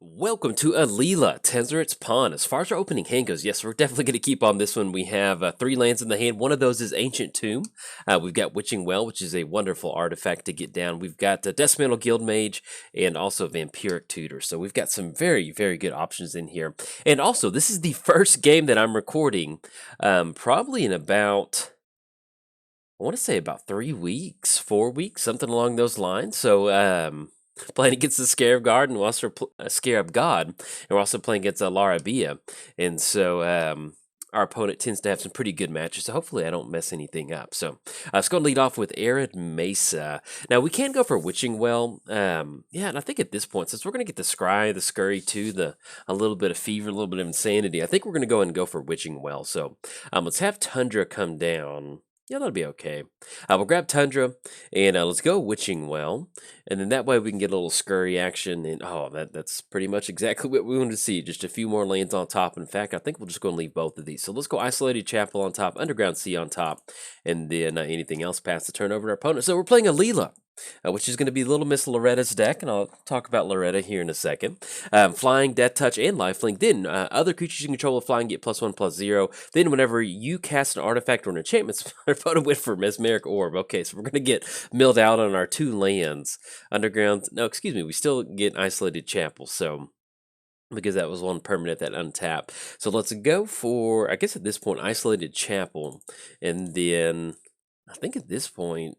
Welcome to Alela, Tezzeret's Pawn. As far as our opening hand goes, yes, we're definitely going to keep on this one. We have 3 lands in the hand. One of those is Ancient Tomb. We've got Witching Well, which is a wonderful artifact to get down. We've got Deathmantle Guildmage and also Vampiric Tutor. So we've got some very, very good options in here. And also, this is the first game that I'm recording probably in about, I want to say about 3 weeks, 4 weeks, something along those lines. So, playing against the Scarab God, and we're also Scarab God, and we're also playing against Larabia, and so our opponent tends to have some pretty good matches. So hopefully I don't mess anything up. So let's go and lead off with Arid Mesa. Now we can go for Witching Well, yeah, and I think at this point, since we're going to get the Scry, the Scurry too, a little bit of Fever, a little bit of Insanity, I think we're going to go and go for Witching Well. So let's have Tundra come down. Yeah, that'll be okay. We'll grab Tundra, and let's go Witching Well, and then that way we can get a little scurry action, and that's pretty much exactly what we want to see, just a few more lands on top. In fact, I think we'll just go and leave both of these. So let's go Isolated Chapel on top, Underground Sea on top, and then anything else past the turn over to our opponent. So we're playing Alela, which is going to be Little Miss Loretta's deck, and I'll talk about Loretta here in a second. Flying, Death Touch, and Lifelink. Then, other creatures you control with flying get +1/+0. Then, whenever you cast an artifact or an enchantment, photo wit for Mesmeric Orb. Okay, so we're going to get milled out on our 2 lands. Underground, no, excuse me, we still get Isolated Chapel, so because that was one permanent that untap. So let's go for, I guess at this point, Isolated Chapel, and then I think at this point,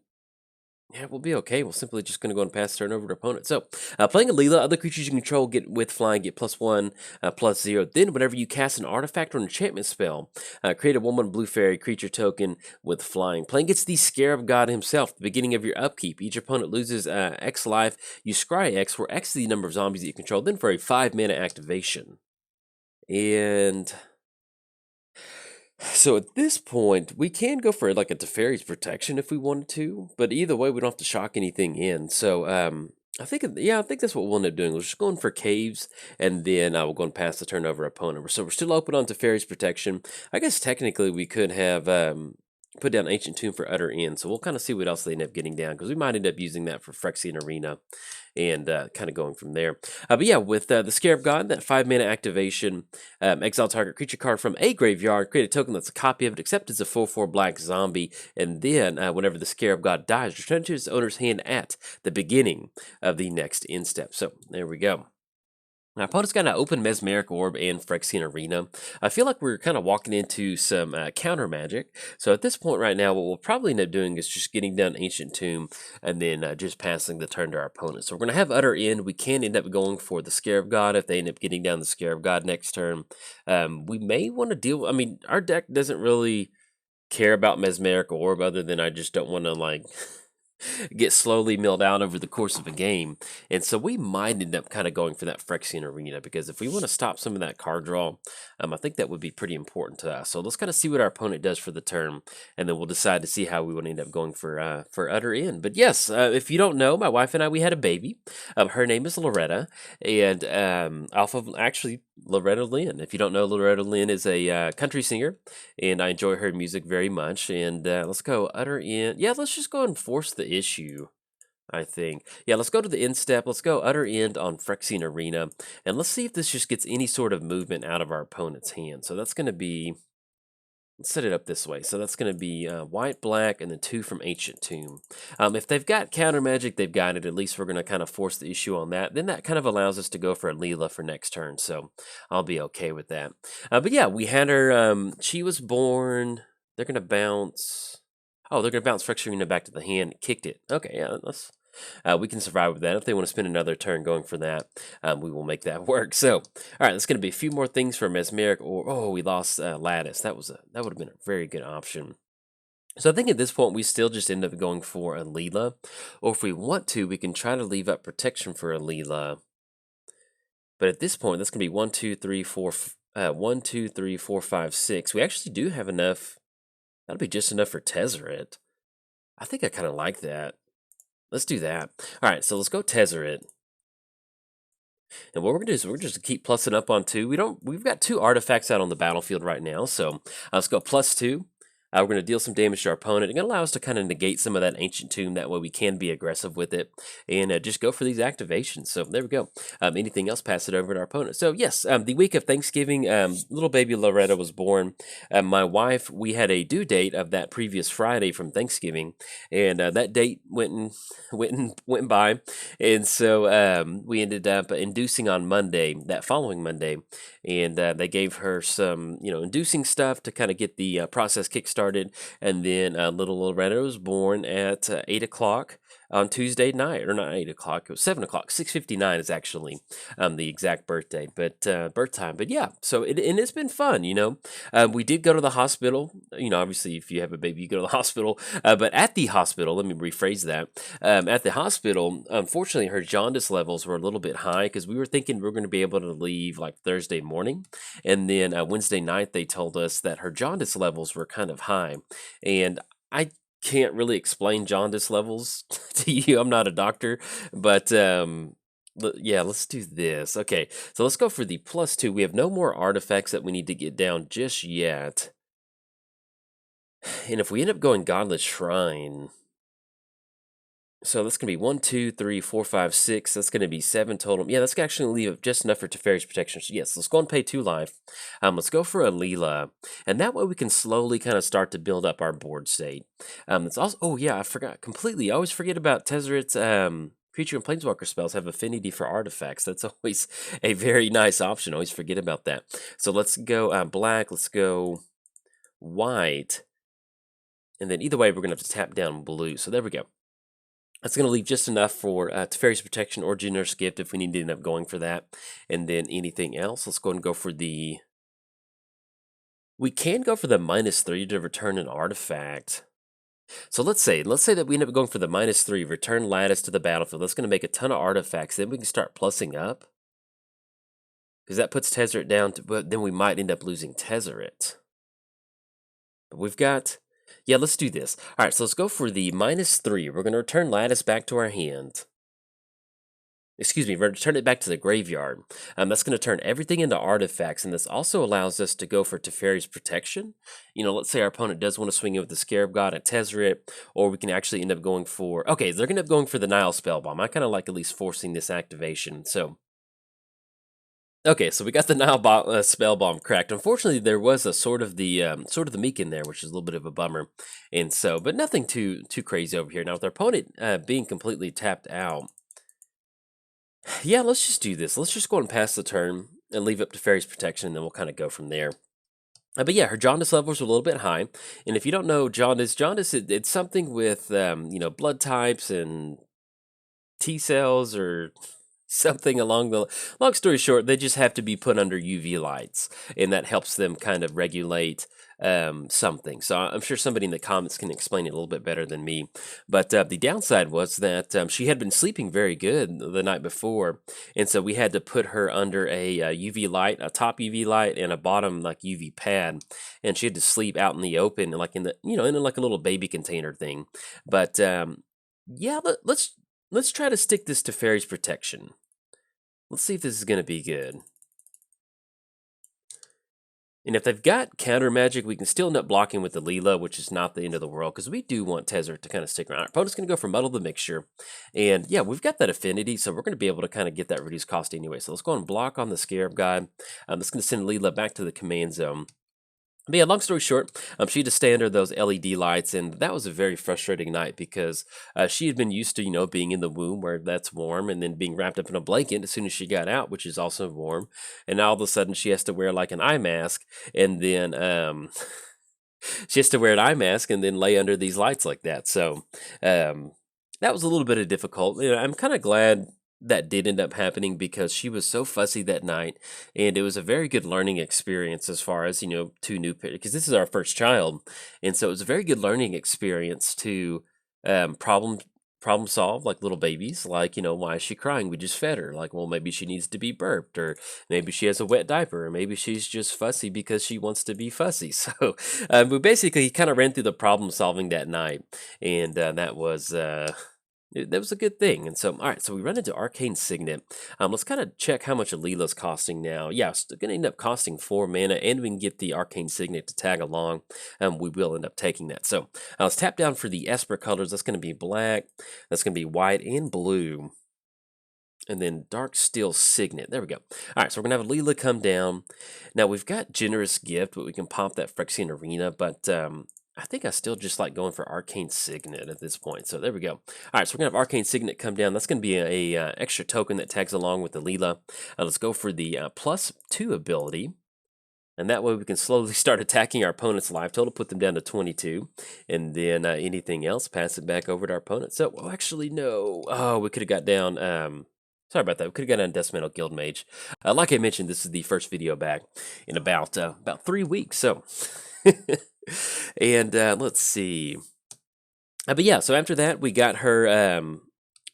yeah, we'll be okay. We're simply just going to go and pass turn over to opponent. So, playing Alela, other creatures you control get with flying get +1/+0. Then, whenever you cast an artifact or an enchantment spell, create a 1/1 blue fairy creature token with flying. Playing against the Scarab God himself. At the beginning of your upkeep, each opponent loses X life. You scry X, where X is the number of zombies that you control. Then, for a 5-mana activation. And so at this point, we can go for like a Teferi's Protection if we wanted to, but either way, we don't have to shock anything in. So I think, yeah, I think that's what we'll end up doing. We're just going for Caves, and then we'll go and pass the turn over opponent. So we're still open on Teferi's Protection. I guess technically we could have put down Ancient Tomb for Utter End, so we'll kind of see what else they end up getting down, because we might end up using that for Phyrexian Arena, and kind of going from there. But yeah, with the Scarab God, that 5-mana activation, exile target creature card from a graveyard, create a token that's a copy of it, except it's a 4/4 black zombie, and then whenever the Scarab God dies, return it to its owner's hand at the beginning of the next end step. So there we go. Our opponent's got an open Mesmeric Orb and Phyrexian Arena. I feel like we're kind of walking into some counter magic. So at this point right now, what we'll probably end up doing is just getting down Ancient Tomb and then just passing the turn to our opponent. So we're going to have Utter End. We can end up going for the Scarab God if they end up getting down the Scarab God next turn. We may want to deal, I mean, our deck doesn't really care about Mesmeric Orb, other than I just don't want to like get slowly milled out over the course of a game. And so we might end up kind of going for that Phyrexian Arena, because if we want to stop some of that card draw, I think that would be pretty important to us. So let's kind of see what our opponent does for the turn, and then we'll decide to see how we want to end up going for Utter End. But yes, if you don't know, my wife and I, we had a baby. Her name is Loretta, and off of actually Loretta Lynn. If you don't know, Loretta Lynn is a country singer, and I enjoy her music very much. And let's go Utter End. Yeah, let's just go and force the issue, I think. Yeah, let's go to the end step. Let's go Utter End on Phyrexian Arena, and let's see if this just gets any sort of movement out of our opponent's hand. So that's going to be, let's set it up this way. So that's going to be white, black, and then 2 from Ancient Tomb. If they've got counter magic, they've got it. At least we're going to kind of force the issue on that. Then that kind of allows us to go for Alela for next turn. So I'll be okay with that. But yeah, we had her, she was born, they're going to bounce. Oh, they're going to bounce Phyrexian Arena back to the hand. Kicked it. Okay, yeah, we can survive with that. If they want to spend another turn going for that, we will make that work. So, all right, that's going to be a few more things for Mesmeric. Or we lost Lattice. That would have been a very good option. So I think at this point we still just end up going for Alela, or if we want to, we can try to leave up protection for Alela. But at this point, that's going to be 1, 2, 3, 4, 1, 2, 3, 4, 5, 6. We actually do have enough. That'll be just enough for Tezzeret. I think I kind of like that. Let's do that. All right, so let's go Tezzeret. And what we're gonna do is we're just keep plussing up on 2. We've got 2 artifacts out on the battlefield right now, so let's go +2. We're going to deal some damage to our opponent. It's going to allow us to kind of negate some of that Ancient Tomb. That way we can be aggressive with it and just go for these activations. So there we go. Anything else, pass it over to our opponent. So yes, the week of Thanksgiving, little baby Loretta was born. My wife, we had a due date of that previous Friday from Thanksgiving, and that date went by, and so we ended up inducing on Monday, that following Monday, and they gave her some, inducing stuff to kind of get the process kick-started, and then little Loretta was born at 8 o'clock on Tuesday night, or not 8 o'clock, it was 7 o'clock. 6:59 is actually the exact birthday, but birth time. But yeah, so and it's been fun, we did go to the hospital. Obviously, if you have a baby, you go to the hospital. But at the hospital, let me rephrase that. At the hospital, unfortunately, her jaundice levels were a little bit high because we were thinking we were going to be able to leave like Thursday morning. And then Wednesday night, they told us that her jaundice levels were kind of high. And I can't really explain jaundice levels to you. I'm not a doctor, but yeah, let's do this. Okay, so let's go for the +2. We have no more artifacts that we need to get down just yet. And if we end up going Godless Shrine, so that's going to be 1, 2, 3, 4, 5, 6. That's going to be 7 total. Yeah, that's actually going to leave just enough for Teferi's Protection. So yes, let's go and pay 2 life. Let's go for Alela. And that way we can slowly kind of start to build up our board state. It's also, oh yeah, I forgot completely. I always forget about Tezzeret's creature and planeswalker spells have affinity for artifacts. That's always a very nice option. Always forget about that. So let's go black. Let's go white. And then either way, we're going to have to tap down blue. So there we go. That's going to leave just enough for Teferi's Protection or Generous Gift if we need to end up going for that. And then anything else, let's go ahead and go for the... We can go for the -3 to return an artifact. So let's say that we end up going for the -3, return Lattice to the battlefield. That's going to make a ton of artifacts. Then we can start plussing up. Because that puts Tezzeret down, but then we might end up losing Tezzeret. But we've got... Yeah, let's do this. All right, so let's go for the -3. We're going to return Lattice back to our hand. Excuse me, we're going to turn it back to the graveyard. That's going to turn everything into artifacts, and this also allows us to go for Teferi's Protection. Let's say our opponent does want to swing in with the Scarab God at Tezzeret, or we can actually end up going for... Okay, they're going to end up going for the Nile Spellbomb. I kind of like at least forcing this activation, so... Okay, so we got the Nile Spellbomb cracked. Unfortunately, there was a sort of the Meek in there, which is a little bit of a bummer. And so, but nothing too crazy over here. Now, with our opponent being completely tapped out, yeah, let's just do this. Let's just go and pass the turn and leave up Teferi's Protection, and then we'll kind of go from there. But yeah, her jaundice levels are a little bit high. And if you don't know jaundice, it's something with blood types and T cells or something along the... Long story short, they just have to be put under UV lights, and that helps them kind of regulate something. So I'm sure somebody in the comments can explain it a little bit better than me. But the downside was that she had been sleeping very good the night before, and so we had to put her under a UV light, a top UV light, and a bottom like UV pad, and she had to sleep out in the open, like in the in like a little baby container thing. But yeah, let's try to stick this to Teferi's Protection. Let's see if this is going to be good. And if they've got counter magic, we can still end up blocking with the Alela, which is not the end of the world, because we do want Tezzeret to kind of stick around. Our opponent's going to go for Muddle the Mixture. And yeah, we've got that affinity, so we're going to be able to kind of get that reduced cost anyway. So let's go and block on the Scarab God. That's going to send Alela back to the command zone. But yeah, long story short, she had to stay under those LED lights, and that was a very frustrating night because she had been used to, being in the womb where that's warm, and then being wrapped up in a blanket as soon as she got out, which is also warm. And now all of a sudden she has to wear like an eye mask, and then she has to wear an eye mask and then lay under these lights like that. So that was a little bit of difficult. I'm kind of glad that did end up happening because she was so fussy that night, and it was a very good learning experience as far as 2 new, because this is our first child, and so it was a very good learning experience to problem solve like little babies, like why is she crying? We just fed her. Like, well, maybe she needs to be burped, or maybe she has a wet diaper, or maybe she's just fussy because she wants to be fussy. So we basically kind of ran through the problem solving that night, and that was That was a good thing. And so, all right, so we run into Arcane Signet. Let's kind of check how much Alela's costing now. Yeah, it's going to end up costing 4 mana, and we can get the Arcane Signet to tag along. We will end up taking that. So let's tap down for the Esper colors. That's going to be black. That's going to be white and blue. And then Dark Steel Signet. There we go. All right, so we're going to have Alela come down. Now, we've got Generous Gift, but we can pop that Phyrexian Arena, but I think I still just like going for Arcane Signet at this point. So there we go. All right, so we're going to have Arcane Signet come down. That's going to be a extra token that tags along with Alela. Let's go for the +2 ability. And that way we can slowly start attacking our opponent's life total, put them down to 22. And then anything else, pass it back over to our opponent. So, well, actually, no. Oh, we could have got down... Sorry about that. We could have got on Deathmetal Guildmage. Like I mentioned, this is the first video back in about 3 weeks. So, and let's see. But yeah, so after that, we got her.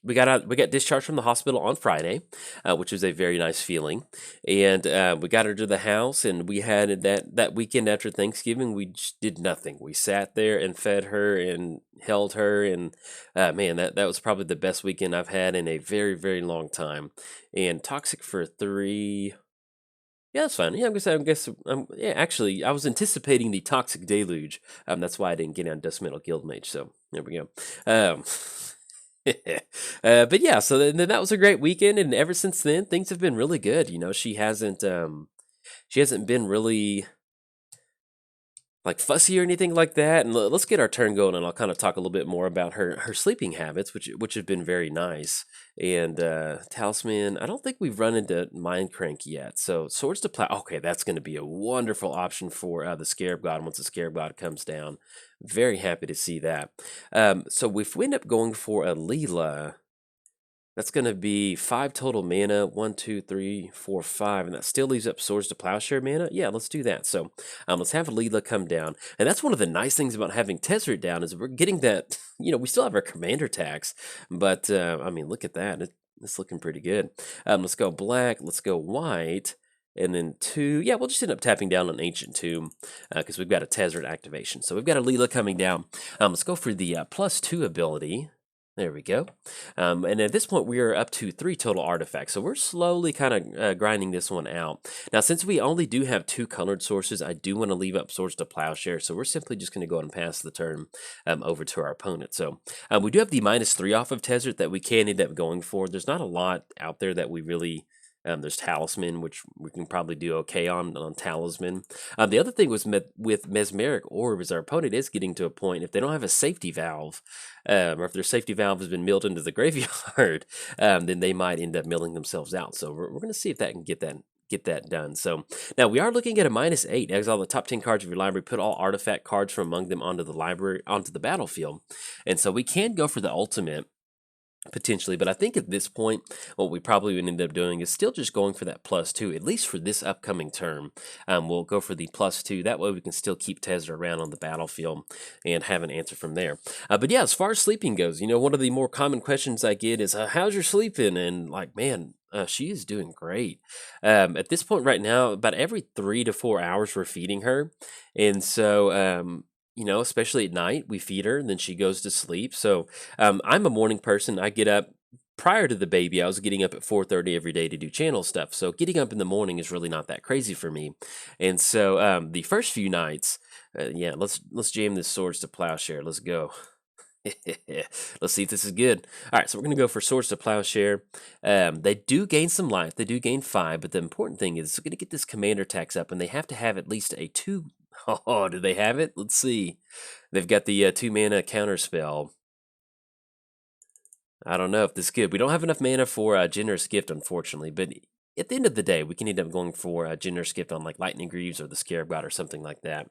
We got discharged from the hospital on Friday, which was a very nice feeling. And we got her to the house, and we had that weekend after Thanksgiving, we just did nothing. We sat there and fed her and held her, and man, that was probably the best weekend I've had in a very, very long time. And toxic for 3. Yeah, that's fine. Yeah, yeah, actually, I was anticipating the Toxic Deluge. That's why I didn't get on Dustmetal Guildmage, so there we go. But yeah, so then that was a great weekend, and ever since then, things have been really good. You know, she hasn't been really like fussy or anything like that. And let's get our turn going, and I'll kind of talk a little bit more about her sleeping habits, which have been very nice. And Talisman, I don't think we've run into Mind Crank yet. So Swords to Plow, okay, that's going to be a wonderful option for the Scarab God once the Scarab God comes down. Very happy to see that. So if we end up going for Alela, that's going to be 5 total mana, 1, 2, 3, 4, 5, and that still leaves up Swords to Plowshare mana. Yeah, let's do that. So let's have Alela come down, and that's one of the nice things about having Tezzeret down is we're getting that. You know, we still have our commander tax, but I mean, look at that. It's looking pretty good. Let's go black. Let's go white. And then 2, yeah, we'll just end up tapping down on Ancient Tomb because we've got a Tezzeret activation. So we've got Alela coming down. Let's go for the +2 ability. There we go. And at this point, we are up to 3 total artifacts. So we're slowly kind of grinding this one out. Now, since we only do have 2 colored sources, I do want to leave up Swords to Plowshare. So we're simply just going to go ahead and pass the turn over to our opponent. So we do have the -3 off of Tezzeret that we can end up going for. There's not a lot out there that we really... there's Talisman, which we can probably do okay on Talisman. The other thing was with Mesmeric Orb is our opponent is getting to a point, if they don't have a safety valve, or if their safety valve has been milled into the graveyard, then they might end up milling themselves out. So we're going to see if that can get that done. So now we are looking at a -8. Exile the top 10 cards of your library, put all artifact cards from among them onto the battlefield. And so we can go for the ultimate, potentially, but I think at this point, what we probably would end up doing is still just going for that +2, at least for this upcoming term. We'll go for the +2. That way we can still keep Tezzeret around on the battlefield and have an answer from there. But yeah, as far as sleeping goes, you know, one of the more common questions I get is, how's your sleeping? And like, man, she is doing great. At this point right now, about every 3 to 4 hours we're feeding her. And so... you know, especially at night, we feed her and then she goes to sleep. So I'm a morning person. I get up prior to the baby. I was getting up at 4:30 every day to do channel stuff. So getting up in the morning is really not that crazy for me. And so the first few nights, yeah, let's jam this Swords to Plowshare. Let's go. Let's see if this is good. All right, so we're going to go for Swords to Plowshare. They do gain some life. They do gain 5, but the important thing is we're going to get this commander tax up, and they have to have at least a 2. Oh, do they have it? Let's see. They've got the 2 mana counter spell. I don't know if this is good. We don't have enough mana for Generous Gift, unfortunately, but at the end of the day, we can end up going for a Generous Gift on like Lightning Greaves or the Scarab God or something like that.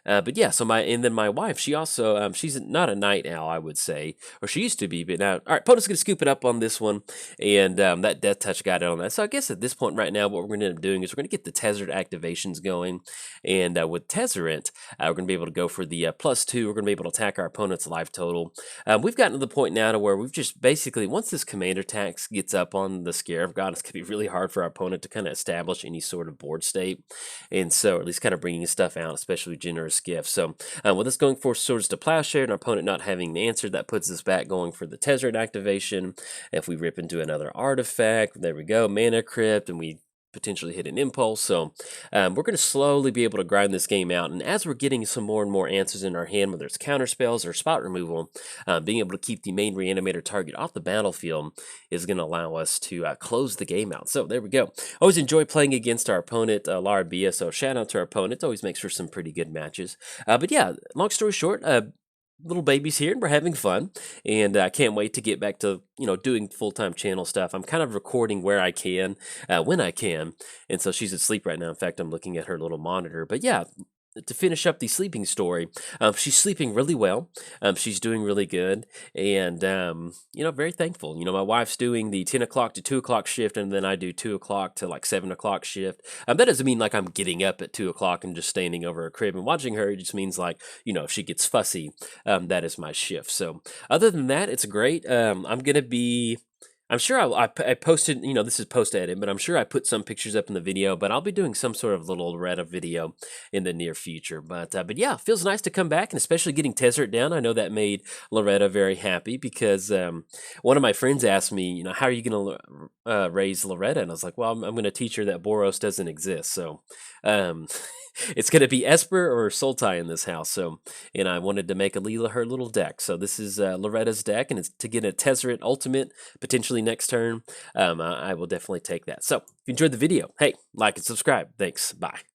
But yeah, so then my wife, she also, she's not a night owl, I would say, or she used to be, but now, all right, Poto's going to scoop it up on this one, and that Death Touch got it on that. So I guess at this point right now, what we're going to end up doing is we're going to get the Tezzeret activations going, and with Tezzeret, we're going to be able to go for the +2. We're going to be able to attack our opponent's life total. We've gotten to the point now to where we've just basically, once this commander tax gets up on the Scarab God, it's going to be really hard for for our opponent to kind of establish any sort of board state, and so at least kind of bringing stuff out, especially generous gifts. So with us going for Swords to Plowshare and our opponent not having an answer, that puts us back going for the Tezzeret activation. If we rip into another artifact, there we go, Mana Crypt, and we potentially hit an impulse. So we're going to slowly be able to grind this game out, and as we're getting some more and more answers in our hand, whether it's counter spells or spot removal, being able to keep the main reanimator target off the battlefield is going to allow us to close the game out. So there we go. Always enjoy playing against our opponent, Lara Bia, so shout out to our opponent. Always makes for some pretty good matches. But yeah, long story short, little babies here, and we're having fun, and I can't wait to get back to doing full-time channel stuff. I'm kind of recording where I can, when I can, and so she's asleep right now. In fact, I'm looking at her little monitor. But yeah, to finish up the sleeping story, she's sleeping really well. She's doing really good, and very thankful. My wife's doing the 10 o'clock to 2 o'clock shift, and then I do 2 o'clock to like 7 o'clock shift. That doesn't mean like I'm getting up at 2 o'clock and just standing over her crib and watching her. It just means like if she gets fussy, that is my shift. So other than that, it's great. I'm sure I posted, this is post edit, but I'm sure I put some pictures up in the video, but I'll be doing some sort of little Loretta video in the near future. But yeah, feels nice to come back, and especially getting Tezzeret down. I know that made Loretta very happy, because one of my friends asked me, how are you going to raise Loretta? And I was like, well, I'm going to teach her that Boros doesn't exist. So it's going to be Esper or Sultai in this house. So, and I wanted to make Alela her little deck. So this is Loretta's deck, and it's to get a Tezzeret Ultimate potentially next turn. I will definitely take that. So if you enjoyed the video, hey, like and subscribe. Thanks. Bye.